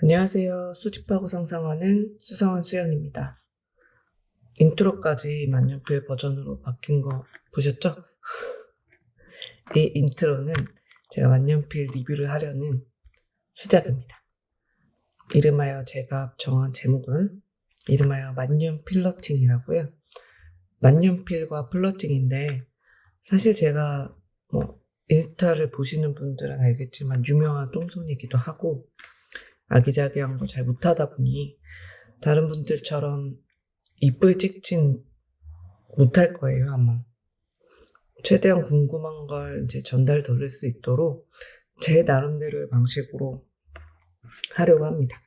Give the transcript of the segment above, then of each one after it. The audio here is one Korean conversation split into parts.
안녕하세요. 수집하고 상상하는 수상한 수연입니다. 인트로까지 만년필 버전으로 바뀐 거 보셨죠? 이 인트로는 제가 만년필 리뷰를 하려는 수작입니다. 이름하여 제가 정한 제목은 이름하여 만년 필러팅이라고요. 만년필과 플러팅인데 사실 제가 인스타를 보시는 분들은 알겠지만 유명한 똥손이기도 하고 아기자기한 걸 잘 못하다 보니 다른 분들처럼 이쁘게 찍진 못할 거예요, 아마. 최대한 궁금한 걸 이제 전달 들을 수 있도록 제 나름대로의 방식으로 하려고 합니다.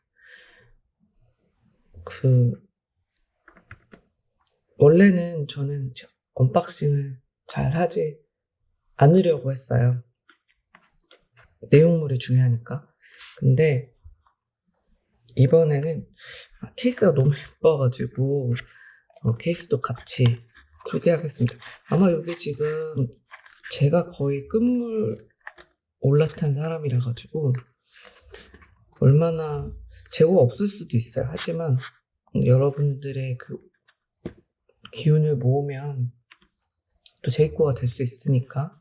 원래는 저는 언박싱을 잘 하지 않으려고 했어요. 내용물이 중요하니까. 근데 이번에는 케이스가 너무 예뻐가지고 케이스도 같이 소개하겠습니다. 아마 여기 지금 제가 거의 끝물 올라탄 사람이라 가지고 얼마나 재고가 없을 수도 있어요. 하지만 여러분들의 그 기운을 모으면 또 재입고가 될 수 있으니까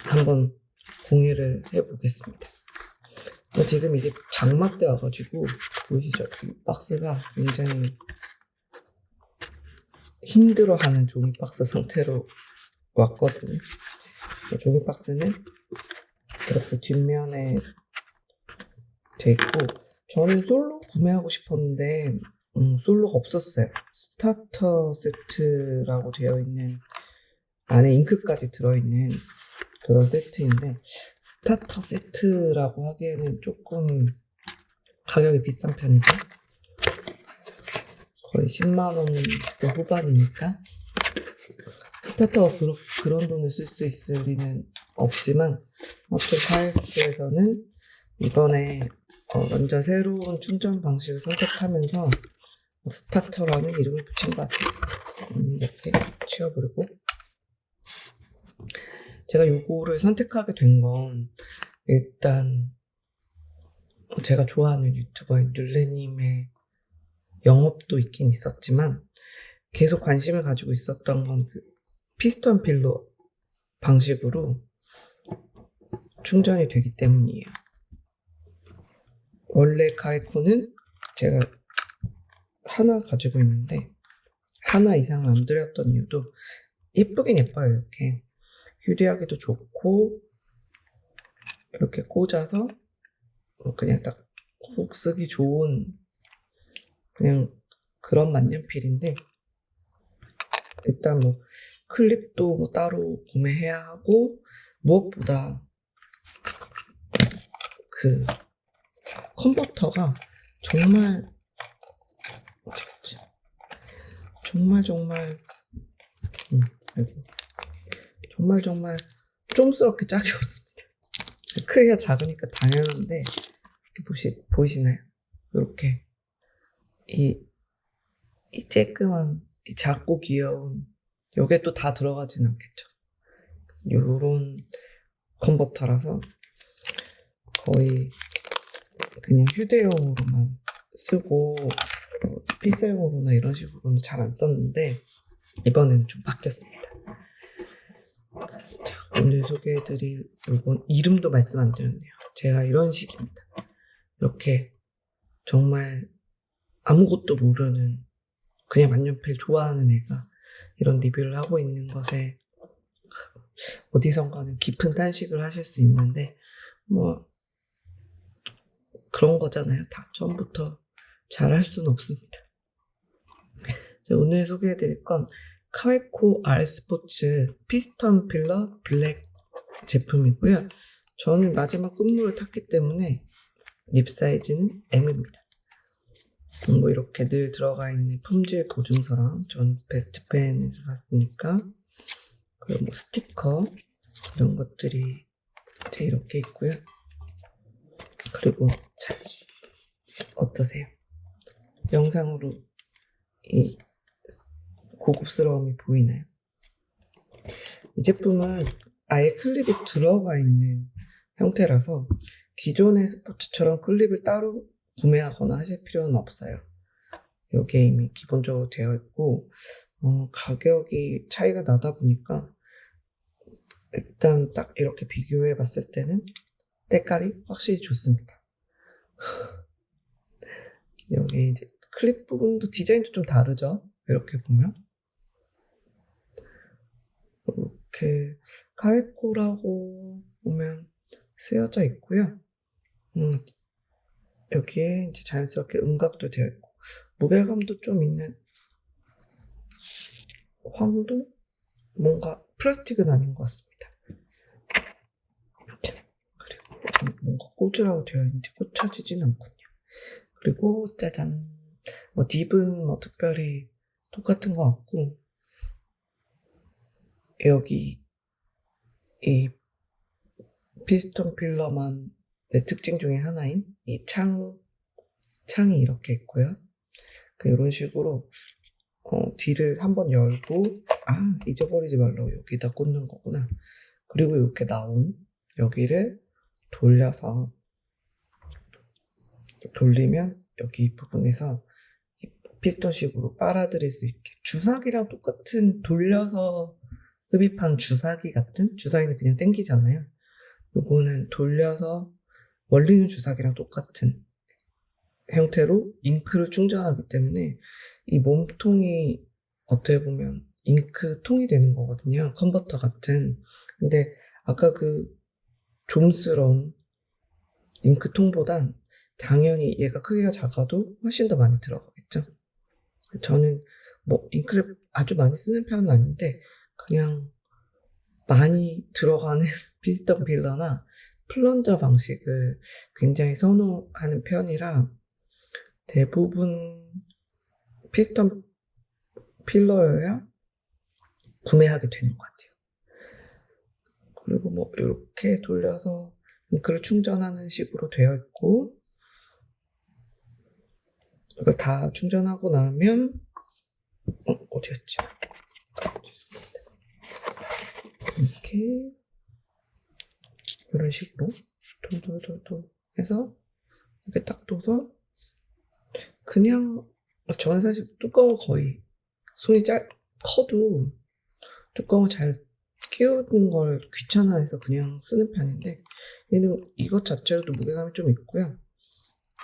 한번 공유를 해보겠습니다. 지금 이게 장마 때 와가지고 보이시죠? 이 박스가 굉장히 힘들어하는 종이박스 상태로 왔거든요. 종이박스는 이렇게 뒷면에 돼 있고 저는 솔로 구매하고 싶었는데 솔로가 없었어요. 스타터 세트라고 되어 있는 안에 잉크까지 들어있는 그런 세트인데 스타터 세트라고 하기에는 조금 가격이 비싼 편이죠. 거의 10만원대 후반이니까 스타터가 그런 돈을 쓸 수 있을 리는 없지만 아무튼 카이스트에서는 이번에 완전 새로운 충전 방식을 선택하면서 스타터라는 이름을 붙인 것 같아요. 이렇게 치워버리고 제가 요거를 선택하게 된 건 일단 제가 좋아하는 유튜버인 룰레님의 영업도 있긴 있었지만 계속 관심을 가지고 있었던 건 그 피스톤 필러 방식으로 충전이 되기 때문이에요. 원래 카이코는 제가 하나 가지고 있는데 하나 이상을 안 들였던 이유도 예쁘긴 예뻐요. 이렇게 휴대하기도 좋고 이렇게 꽂아서 그냥 딱 훅 쓰기 좋은 그냥 그런 만년필인데 일단 클립도 따로 구매해야 하고 무엇보다 그 컨버터가 정말 정말 좀스럽게 짝이 없습니다. 크기가 작으니까 당연한데 보이시나요? 이렇게 이 쬐끄만 이 작고 귀여운 요게 또 다 들어가진 않겠죠. 요런 컨버터라서 거의 그냥 휴대용으로만 쓰고 필사용으로나 이런 식으로는 잘 안 썼는데 이번에는 좀 바뀌었습니다. 자, 오늘 소개해드릴 요건 이름도 말씀 안 드렸네요. 제가 이런 식입니다. 이렇게 정말 아무것도 모르는 그냥 만년필 좋아하는 애가 이런 리뷰를 하고 있는 것에 어디선가는 깊은 탄식을 하실 수 있는데 그런 거잖아요. 다 처음부터 잘할 수는 없습니다. 자, 오늘 소개해드릴 건 카웨코 R 스포츠 피스톤 필러 블랙 제품이고요. 저는 마지막 끝물을 탔기 때문에 립 사이즈는 M입니다. 이렇게 늘 들어가 있는 품질 보증서랑 전 베스트펜에서 샀으니까 그리고 스티커 이런 것들이 이제 이렇게 있고요. 그리고 자, 어떠세요? 영상으로 이 고급스러움이 보이나요? 이 제품은 아예 클립이 들어가 있는 형태라서 기존의 스포츠처럼 클립을 따로 구매하거나 하실 필요는 없어요. 여기에 이미 기본적으로 되어 있고 가격이 차이가 나다 보니까 일단 딱 이렇게 비교해 봤을 때는 때깔이 확실히 좋습니다. 여기 이제 클립 부분도 디자인도 좀 다르죠? 이렇게 보면 이렇게 카웨코라고 보면 쓰여져 있고요. 여기에 이제 자연스럽게 음각도 되어 있고 무게감도 좀 있는 황도? 뭔가 플라스틱은 아닌 것 같습니다. 그리고 뭔가 꽂으라고 되어 있는데 꽂혀지진 않군요. 그리고 짜잔, 딥은 특별히 똑같은 것 같고 여기 이 피스톤 필러만의 특징 중에 하나인 이 창이 이렇게 있고요. 이런 식으로 뒤를 한번 열고 잊어버리지 말라고 여기다 꽂는 거구나. 그리고 이렇게 나온 여기를 돌리면 여기 부분에서 피스톤식으로 빨아들일 수 있게 주사기랑 똑같은 돌려서 흡입한 주사기 같은 주사기는 그냥 당기잖아요. 요거는 돌려서 원리는 주사기랑 똑같은 형태로 잉크를 충전하기 때문에 이 몸통이 어떻게 보면 잉크통이 되는 거거든요. 컨버터 같은. 근데 아까 그 좀스러운 잉크통보단 당연히 얘가 크기가 작아도 훨씬 더 많이 들어가겠죠. 저는 잉크를 아주 많이 쓰는 편은 아닌데 그냥 많이 들어가는 피스톤 필러나 플런저 방식을 굉장히 선호하는 편이라 대부분 피스톤 필러여야 구매하게 되는 것 같아요. 그리고 이렇게 돌려서 잉크를 충전하는 식으로 되어 있고 이걸 다 충전하고 나면 어디였지? 이렇게 이런 식으로 돌돌돌돌 해서 이렇게 딱 둬서 그냥 저는 사실 뚜껑을 거의 손이 커도 뚜껑을 잘 끼우는 걸 귀찮아해서 그냥 쓰는 편인데 얘는 이것 자체로도 무게감이 좀 있고요.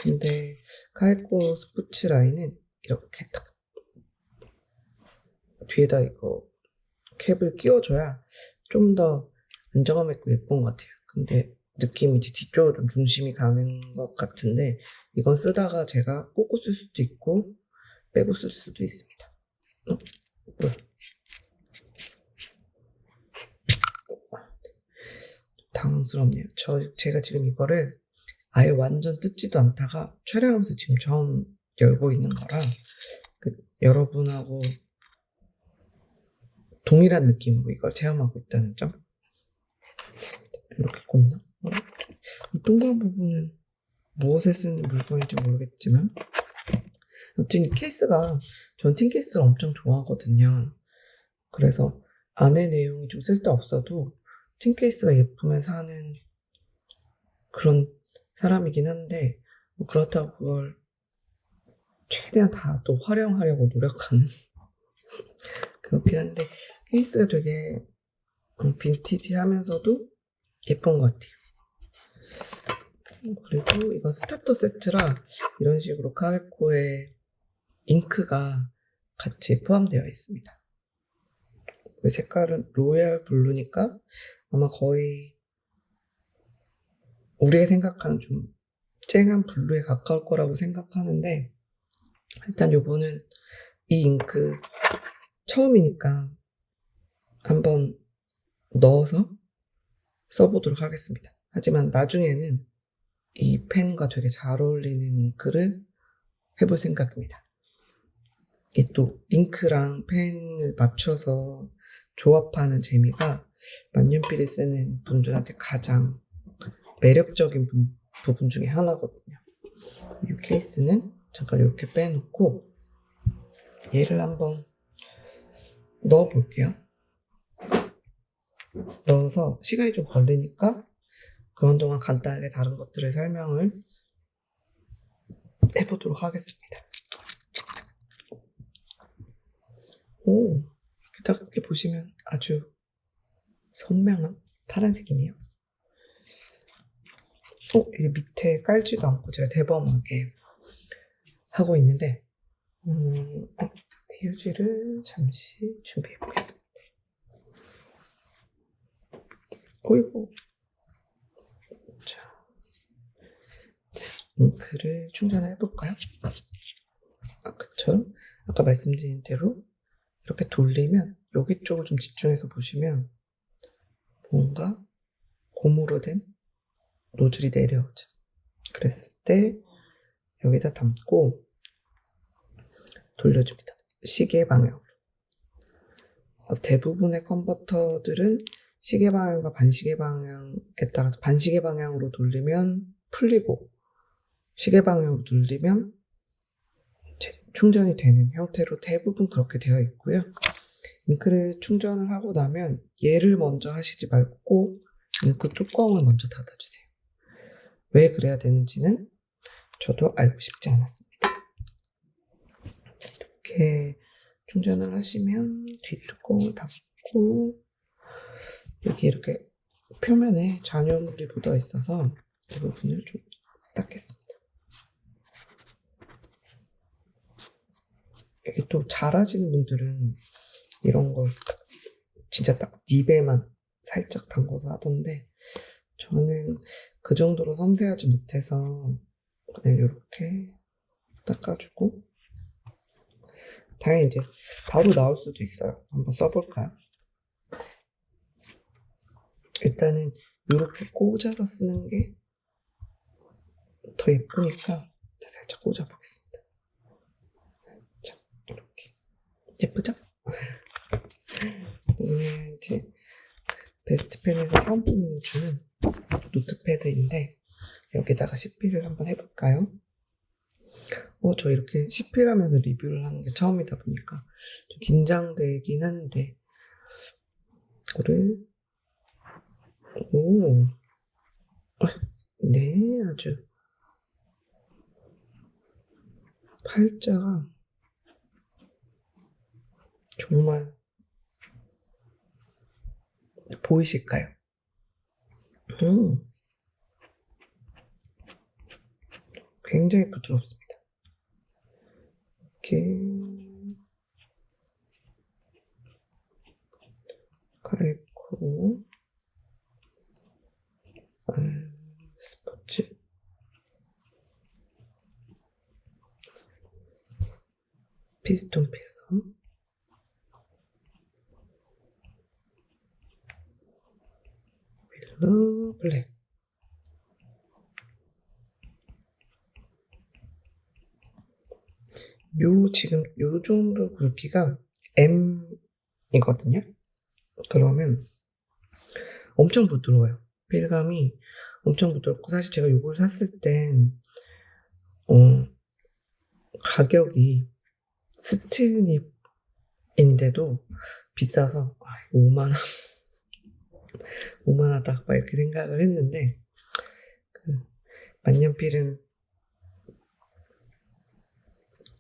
근데 카웨코 스포츠 라인은 이렇게 딱 뒤에다 이거 캡을 끼워줘야 좀 더 안정감 있고 예쁜 것 같아요. 근데 느낌이 이제 뒤쪽으로 좀 중심이 가는 것 같은데 이건 쓰다가 제가 꽂고 쓸 수도 있고 빼고 쓸 수도 있습니다. 뭐야? 당황스럽네요. 제가 지금 이거를 아예 완전 뜯지도 않다가 촬영하면서 지금 처음 열고 있는 거라 여러분하고 동일한 느낌으로 이걸 체험하고 있다는 점. 이렇게 꽂나? 이 동그란 부분은 무엇에 쓰는 물건인지 모르겠지만 아무튼 이 케이스가 전 틴 케이스를 엄청 좋아하거든요. 그래서 안에 내용이 좀 쓸데없어도 틴 케이스가 예쁘면 사는 그런 사람이긴 한데 그렇다고 그걸 최대한 다 또 활용하려고 노력하는 그렇긴 한데 케이스가 되게 빈티지하면서도 예쁜 것 같아요. 그리고 이건 스타터 세트라 이런 식으로 카웨코에 잉크가 같이 포함되어 있습니다. 색깔은 로얄 블루니까 아마 거의 우리가 생각하는 좀 쨍한 블루에 가까울 거라고 생각하는데 일단 요거는 이 잉크 처음이니까 한번 넣어서 써보도록 하겠습니다. 하지만 나중에는 이 펜과 되게 잘 어울리는 잉크를 해볼 생각입니다. 이 또 잉크랑 펜을 맞춰서 조합하는 재미가 만년필을 쓰는 분들한테 가장 매력적인 부분 중에 하나거든요. 이 케이스는 잠깐 이렇게 빼놓고 얘를 한번 넣어볼게요. 넣어서 시간이 좀 걸리니까 그런 동안 간단하게 다른 것들을 설명을 해보도록 하겠습니다. 오, 이렇게 딱 이렇게 보시면 아주 선명한 파란색이네요. 이 밑에 깔지도 않고 제가 대범하게 하고 있는데, 휴지를 잠시 준비해 보겠습니다. 어이구. 자, 잉크를 충전해 볼까요? 아까처럼 아까 말씀드린 대로 이렇게 돌리면 여기 쪽을 좀 집중해서 보시면 뭔가 고무로 된 노즐이 내려오죠. 그랬을 때 여기다 담고 돌려줍니다. 시계 방향으로. 대부분의 컨버터들은 시계 방향과 반시계 방향에 따라서 반시계 방향으로 돌리면 풀리고 시계 방향으로 돌리면 충전이 되는 형태로 대부분 그렇게 되어 있고요. 잉크를 충전을 하고 나면 얘를 먼저 하시지 말고 잉크 뚜껑을 먼저 닫아주세요. 왜 그래야 되는지는 저도 알고 싶지 않았습니다. 이렇게 충전을 하시면 뒷뚜껑을 닫고 여기 이렇게 표면에 잔여물이 묻어 있어서 이 부분을 좀 닦겠습니다. 이게 또 잘하시는 분들은 이런 걸 진짜 딱 닙에만 살짝 담궈서 하던데 저는 그 정도로 섬세하지 못해서 그냥 이렇게 닦아주고 당연히 이제 바로 나올 수도 있어요. 한번 써볼까요? 일단은 이렇게 꽂아서 쓰는 게 더 예쁘니까 살짝 꽂아보겠습니다. 살짝 이렇게 예쁘죠? 이게 이제 베스트펜에서 사은품을 주는 노트패드인데 여기다가 CP를 한번 해볼까요? 저 이렇게 CP를 하면서 리뷰를 하는 게 처음이다 보니까 좀 긴장되긴 한데 이거를 네, 아주 팔자가 정말 보이실까요? 굉장히 부드럽습니다. 이렇게 가입고 스포츠 피스톤 필러 필러 블랙 지금 요 정도 굵기가 M이거든요. 그러면 엄청 부드러워요. 필감이 엄청 부드럽고 사실 제가 요걸 샀을 땐 가격이 스틸립인데도 비싸서 5만원 5만하다 막 이렇게 생각을 했는데 만년필은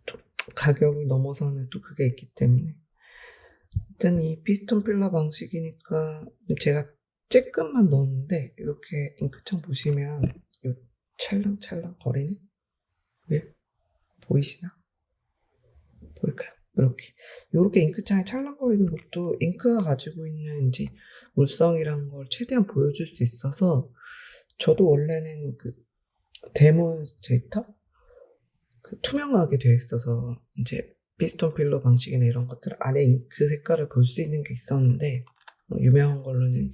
또 가격을 넘어서는 또 그게 있기 때문에 일단 이 피스톤 필러 방식이니까 제가 쬐끔만 넣었는데 이렇게 잉크창 보시면 이 찰랑찰랑 거리는 왜 보이시나? 보일까요? 이렇게 잉크창이 찰랑거리는 것도 잉크가 가지고 있는 이제 물성이라는 걸 최대한 보여줄 수 있어서 저도 원래는 그 데몬스트레이터 투명하게 되어 있어서 이제 피스톤 필러 방식이나 이런 것들 안에 잉크 색깔을 볼 수 있는 게 있었는데 유명한 걸로는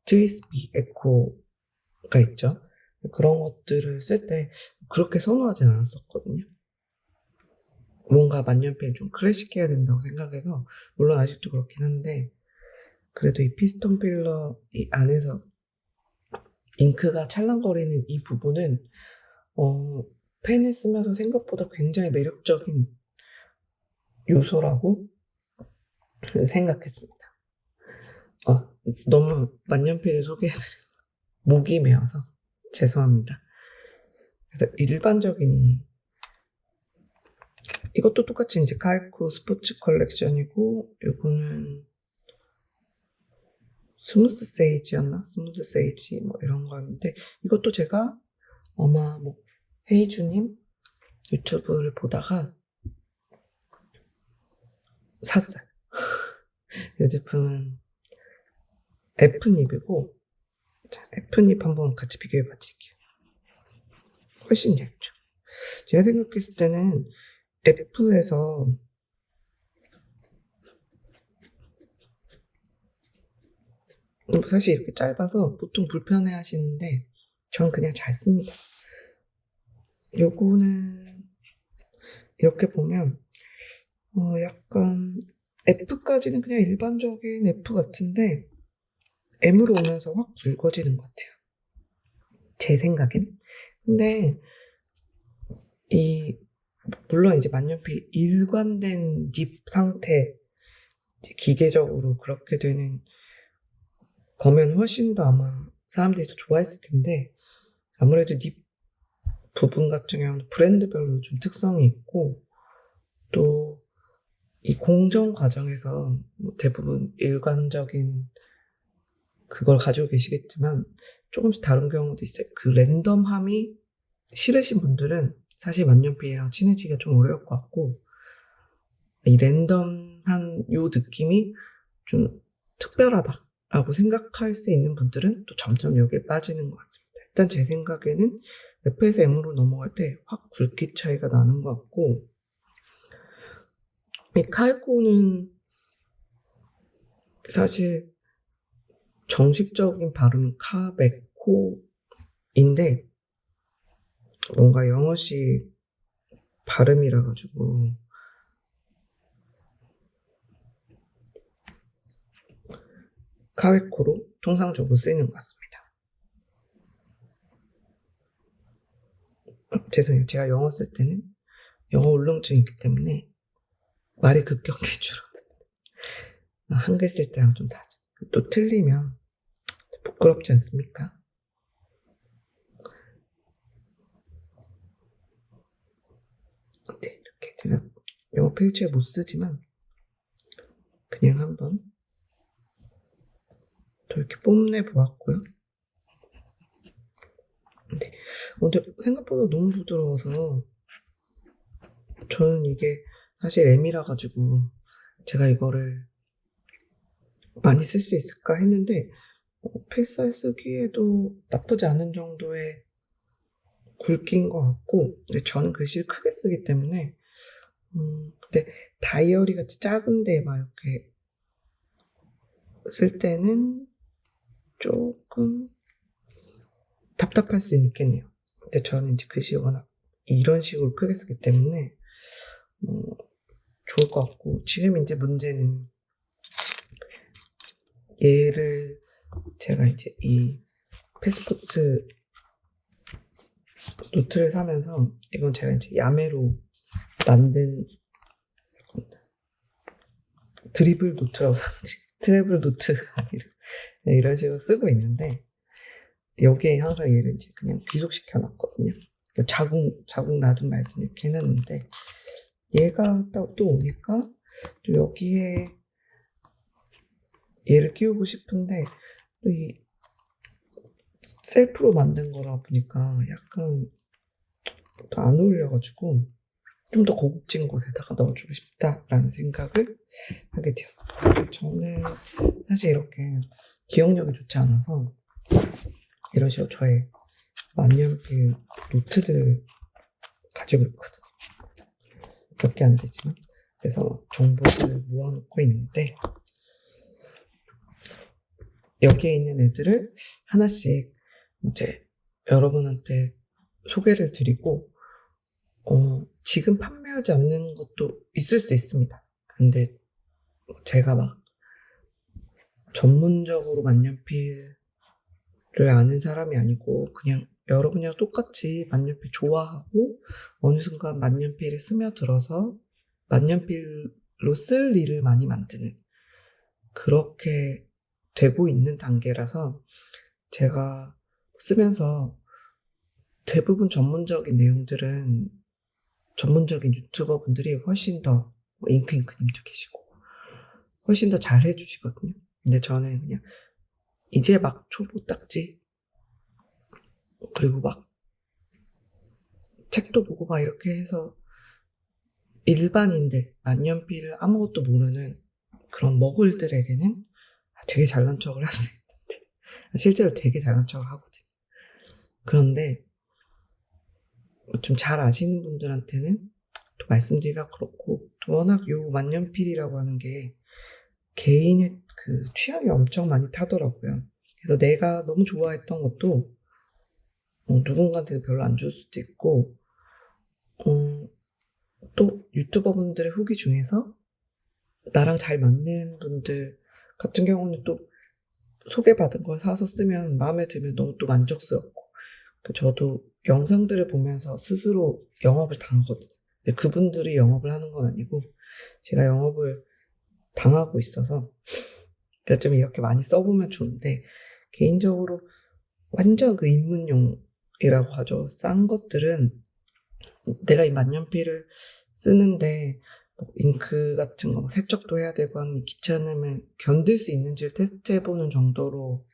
트위스비 에코가 있죠. 그런 것들을 쓸 때 그렇게 선호하진 않았었거든요. 뭔가 만년필 좀 클래식해야 된다고 생각해서 물론 아직도 그렇긴 한데 그래도 이 피스톤 필러 이 안에서 잉크가 찰랑거리는 이 부분은 펜을 쓰면서 생각보다 굉장히 매력적인 요소라고 생각했습니다. 너무 만년필을 소개해드린 목이 메어서 죄송합니다. 그래서 일반적인 이것도 똑같이 이제 카이코 스포츠 컬렉션이고, 요거는 스무스 세이지였나? 스무스 세이지 뭐 이런 거였는데, 이것도 제가 아마 뭐 헤이주님 유튜브를 보다가 샀어요. 이 제품은 F닙이고, 자, F닙 한번 같이 비교해 봐 드릴게요. 훨씬 얇죠. 제가 생각했을 때는 F에서 사실 이렇게 짧아서 보통 불편해 하시는데 전 그냥 잘 씁니다. 요거는 이렇게 보면 약간 F까지는 그냥 일반적인 F 같은데 M으로 오면서 확 굵어지는 것 같아요. 제 생각엔. 근데 물론 이제 만년필 일관된 립 상태, 기계적으로 그렇게 되는 거면 훨씬 더 아마 사람들이 더 좋아했을 텐데, 아무래도 립 부분 같은 경우는 브랜드별로 좀 특성이 있고, 또 이 공정 과정에서 뭐 대부분 일관적인 그걸 가지고 계시겠지만 조금씩 다른 경우도 있어요. 그 랜덤함이 싫으신 분들은 사실 만년필이랑 친해지기가 좀 어려울 것 같고, 이 랜덤한 요 느낌이 좀 특별하다라고 생각할 수 있는 분들은 또 점점 여기에 빠지는 것 같습니다. 일단 제 생각에는 F에서 M으로 넘어갈 때 확 굵기 차이가 나는 것 같고, 이 카이코는 사실 정식적인 발음은 카베코인데 뭔가 영어식 발음이라 가지고 카베코로 통상적으로 쓰이는 것 같습니다. 죄송해요. 제가 영어 쓸 때는 영어 울렁증이 있기 때문에 말이 급격히 줄어들어요. 한글 쓸 때랑 좀 다르죠. 또 틀리면 부끄럽지 않습니까? 네, 이렇게 제가 영어 필지에 못 쓰지만 그냥 한번 또 이렇게 뽐내 보았고요. 네. 근데 생각보다 너무 부드러워서 저는 이게 사실 M이라 가지고 제가 이거를 많이 쓸 수 있을까 했는데 필살 쓰기에도 나쁘지 않은 정도의 굵기인 것 같고, 근데 저는 글씨를 크게 쓰기 때문에 근데 다이어리 같이 작은데 막 이렇게 쓸 때는 조금 답답할 수는 있겠네요. 근데 저는 이제 글씨 워낙 이런 식으로 크게 쓰기 때문에 좋을 것 같고, 지금 이제 문제는 얘를 제가 이제 이 패스포트 노트를 사면서, 이건 제가 이제 야매로 만든 드리블 노트라고 샀지. 트래블 노트가 아니라 이런 식으로 쓰고 있는데, 여기에 항상 얘를 이제 그냥 귀속시켜 놨거든요. 자국 나든 말든 이렇게 해놨는데, 얘가 또 오니까 또 여기에 얘를 끼우고 싶은데, 또 이 셀프로 만든 거라 보니까 약간 또 안 어울려가지고 좀 더 고급진 곳에다가 넣어주고 싶다라는 생각을 하게 되었습니다. 저는 사실 이렇게 기억력이 좋지 않아서 이런 식으로 저의 만년필 노트들 가지고 있거든요. 몇 개 안 되지만. 그래서 정보들을 모아놓고 있는데, 여기에 있는 애들을 하나씩 이제 여러분한테 소개를 드리고, 지금 판매하지 않는 것도 있을 수 있습니다. 근데 제가 막 전문적으로 만년필을 아는 사람이 아니고, 그냥 여러분이랑 똑같이 만년필 좋아하고 어느 순간 만년필에 스며들어서 만년필로 쓸 일을 많이 만드는, 그렇게 되고 있는 단계라서 제가 쓰면서 대부분 전문적인 내용들은 전문적인 유튜버 분들이 훨씬 더 잉크님도 계시고 훨씬 더 잘 해주시거든요. 근데 저는 그냥 이제 막 초보 딱지 그리고 막 책도 보고 막 이렇게 해서 일반인들 만년필을 아무것도 모르는 그런 머글들에게는 되게 잘난 척을 할 수 있는데 실제로 되게 잘난 척을 하거든요. 그런데 좀 잘 아시는 분들한테는 또 말씀드리기가 그렇고 또 워낙 요 만년필이라고 하는 게 개인의 그 취향이 엄청 많이 타더라고요. 그래서 내가 너무 좋아했던 것도 누군가한테는 별로 안 좋을 수도 있고 또 유튜버 분들의 후기 중에서 나랑 잘 맞는 분들 같은 경우는 또 소개받은 걸 사서 쓰면 마음에 들면 너무 또 만족스럽고 저도 영상들을 보면서 스스로 영업을 당하거든요. 근데 그분들이 영업을 하는 건 아니고 제가 영업을 당하고 있어서 좀 이렇게 많이 써보면 좋은데 개인적으로 완전 그 입문용이라고 하죠. 싼 것들은 내가 이 만년필을 쓰는데 뭐 잉크 같은 거 세척도 해야 되고 하는 이 귀찮음을 견딜 수 있는지를 테스트해보는 정도로만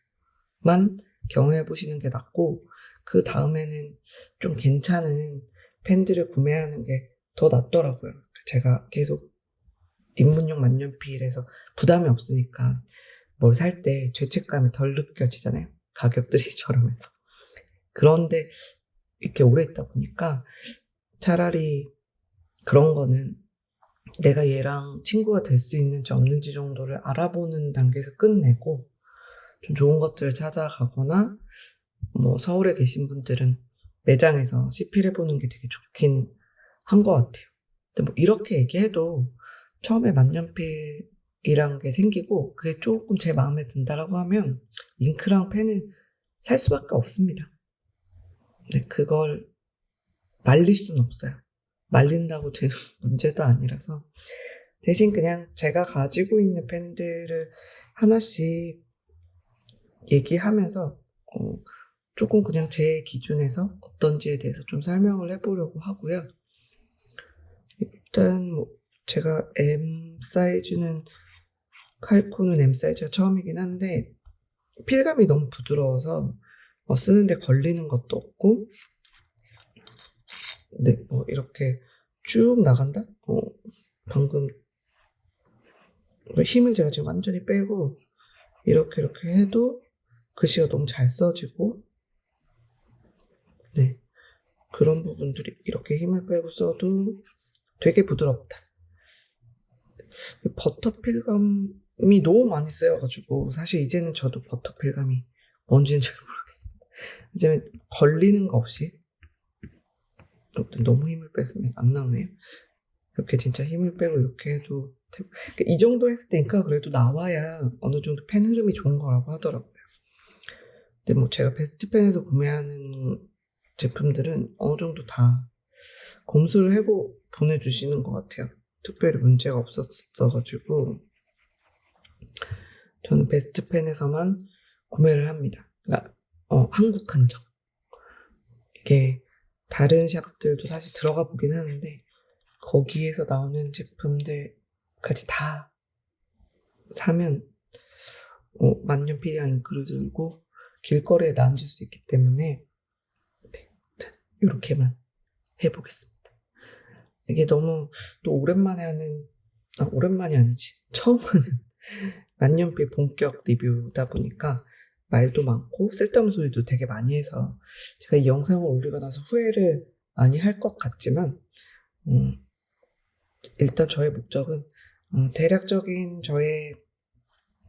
경험해보시는 게 낫고 그 다음에는 좀 괜찮은 펜들을 구매하는 게 더 낫더라고요. 제가 계속 입문용 만년필에서 부담이 없으니까 뭘 살 때 죄책감이 덜 느껴지잖아요. 가격들이 저렴해서. 그런데 이렇게 오래 있다 보니까 차라리 그런 거는 내가 얘랑 친구가 될 수 있는지 없는지 정도를 알아보는 단계에서 끝내고 좀 좋은 것들을 찾아가거나 뭐 서울에 계신 분들은 매장에서 CP를 해보는 게 되게 좋긴 한 것 같아요. 근데 뭐 이렇게 얘기해도 처음에 만년필이란 게 생기고 그게 조금 제 마음에 든다라고 하면 잉크랑 펜을 살 수밖에 없습니다. 근데 그걸 말릴 수는 없어요. 말린다고 되는 문제도 아니라서 대신 그냥 제가 가지고 있는 펜들을 하나씩 얘기하면서 조금 그냥 제 기준에서 어떤지에 대해서 좀 설명을 해보려고 하고요. 일단 뭐 제가 M 사이즈는 카이코는 M 사이즈가 처음이긴 한데 필감이 너무 부드러워서 쓰는데 걸리는 것도 없고 네, 뭐 이렇게 쭉 나간다? 방금 힘을 제가 지금 완전히 빼고 이렇게 해도 글씨가 너무 잘 써지고 네, 그런 부분들이 이렇게 힘을 빼고 써도 되게 부드럽다. 버터 필감이 너무 많이 쓰여가지고 사실 이제는 저도 버터 필감이 뭔지는 잘 모르겠습니다. 이제는 걸리는 거 없이 너무 힘을 뺐으면 안 나오네요. 이렇게 진짜 힘을 빼고 이렇게 해도 이 정도 했을 때니까 그래도 나와야 어느 정도 펜 흐름이 좋은 거라고 하더라고요. 근데 뭐 제가 베스트펜에서 구매하는 제품들은 어느 정도 다 검수를 해보 보내주시는 것 같아요. 특별히 문제가 없었어가지고 저는 베스트펜에서만 구매를 합니다. 그러니까 한국 한정. 이게 다른 샵들도 사실 들어가 보긴 하는데 거기에서 나오는 제품들까지 다 사면 만년필이랑 잉크를 들고 길거리에 나앉을 수 있기 때문에 네, 이렇게만 해보겠습니다. 이게 너무 또 오랜만에 하는 오랜만이 아니지 처음 하는 만년필 본격 리뷰다 보니까 말도 많고 쓸데없는 소리도 되게 많이 해서 제가 이 영상을 올리고 나서 후회를 많이 할 것 같지만 일단 저의 목적은 대략적인 저의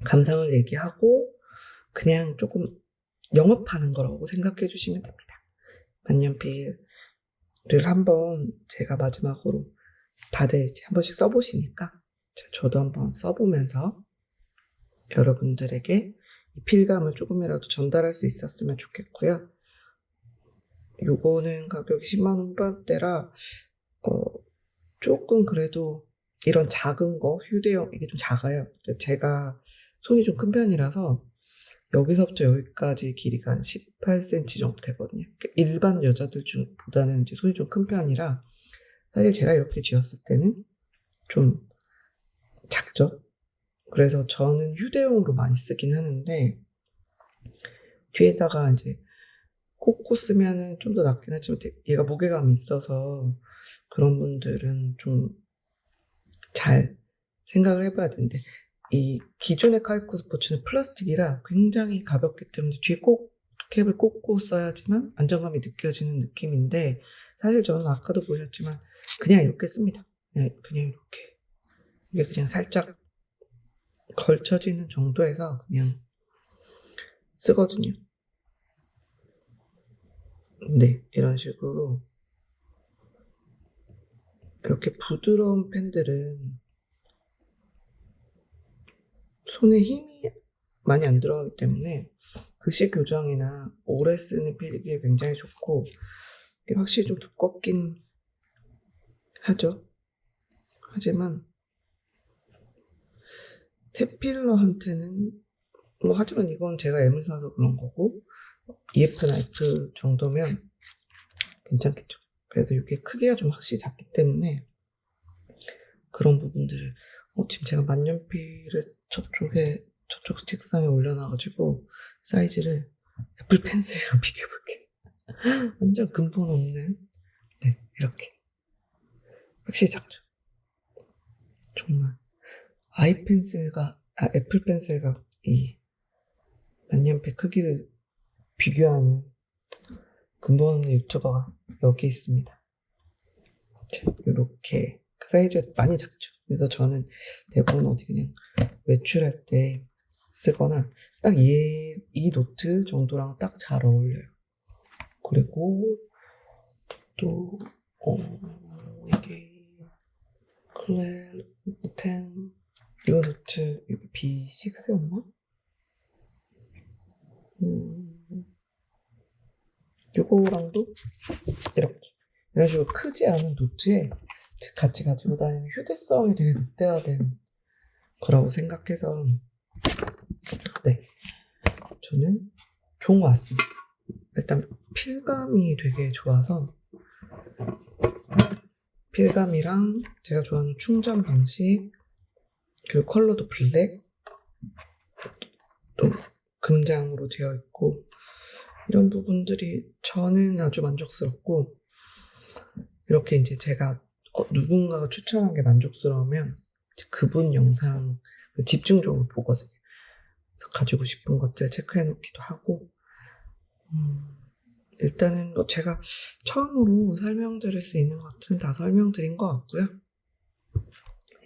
감상을 얘기하고 그냥 조금 영업하는 거라고 생각해 주시면 됩니다. 만년필을 한번 제가 마지막으로 다들 한 번씩 써보시니까 저도 한번 써보면서 여러분들에게 이 필감을 조금이라도 전달할 수 있었으면 좋겠고요. 요거는 가격이 10만원 후반대라 조금 그래도 이런 작은 거 휴대용 이게 좀 작아요. 제가 손이 좀 큰 편이라서 여기서부터 여기까지 길이가 한 18cm 정도 되거든요. 그러니까 일반 여자들 중보다는 이제 손이 좀 큰 편이라 사실 제가 이렇게 쥐었을 때는 좀 작죠. 그래서 저는 휴대용으로 많이 쓰긴 하는데 뒤에다가 이제 꽂고 쓰면은 좀 더 낫긴 하지만 얘가 무게감이 있어서 그런 분들은 좀 잘 생각을 해봐야 되는데 이 기존의 카이코 스포츠는 플라스틱이라 굉장히 가볍기 때문에 뒤에 꼭 캡을 꽂고 써야지만 안정감이 느껴지는 느낌인데 사실 저는 아까도 보셨지만 그냥 이렇게 씁니다. 그냥 이렇게 이게 그냥 살짝 걸쳐지는 정도에서 그냥 쓰거든요. 네, 이런 식으로 이렇게 부드러운 펜들은 손에 힘이 많이 안 들어가기 때문에 글씨 교정이나 오래 쓰는 필기에 굉장히 좋고 이게 확실히 좀 두껍긴 하죠. 하지만 세필러한테는 하지만 이건 제가 M을 사서 그런 거고 EF 나이프 정도면 괜찮겠죠. 그래도 이게 크기가 좀 확실히 작기 때문에 그런 부분들을 지금 제가 만년필을 저쪽 책상에 올려놔가지고 사이즈를 애플 펜슬이랑 비교해볼게요. 완전 근본 없는 네 이렇게 확실히 작죠. 정말 애플 펜슬과 이 만년필 크기를 비교하는 근본 없는 유튜버가 여기 있습니다. 자, 요렇게 그 사이즈가 많이 작죠. 그래서 저는 대부분 어디 그냥 외출할 때 쓰거나 딱 이 노트 정도랑 딱 잘 어울려요. 그리고 또 이게 클레르 10 이 노트 B6였나? 요거랑도 이렇게 이런 식으로 크지 않은 노트에 같이 가지고 다니는 휴대성이 되게 극대화된 거라고 생각해서 네 저는 좋은 것 같습니다. 일단 필감이 되게 좋아서 필감이랑 제가 좋아하는 충전 방식 그리고 컬러도 블랙 또 금장으로 되어 있고 이런 부분들이 저는 아주 만족스럽고 이렇게 이제 제가 누군가가 추천한 게 만족스러우면 그분 영상 집중적으로 보거든요. 그래서 가지고 싶은 것들 체크해 놓기도 하고 일단은 제가 처음으로 설명드릴 수 있는 것들은 다 설명드린 것 같고요.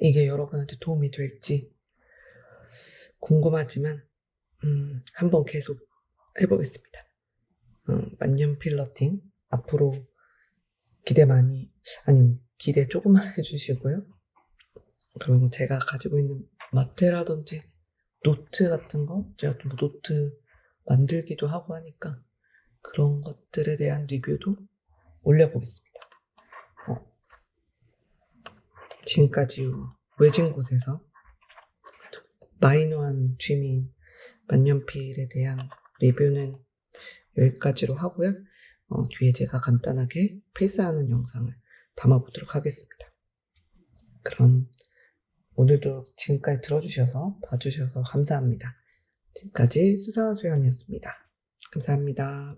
이게 여러분한테 도움이 될지 궁금하지만 한번 계속 해보겠습니다. 만년필 러팅 앞으로 기대 조금만 해주시고요. 그리고 제가 가지고 있는 마테라든지 노트 같은 거 제가 또 노트 만들기도 하고 하니까 그런 것들에 대한 리뷰도 올려보겠습니다. 지금까지 외진 곳에서 마이너한 취미 만년필에 대한 리뷰는 여기까지로 하고요. 뒤에 제가 간단하게 필사하는 영상을 담아보도록 하겠습니다. 그럼 오늘도 지금까지 봐주셔서 감사합니다. 지금까지 수사수연이었습니다. 감사합니다.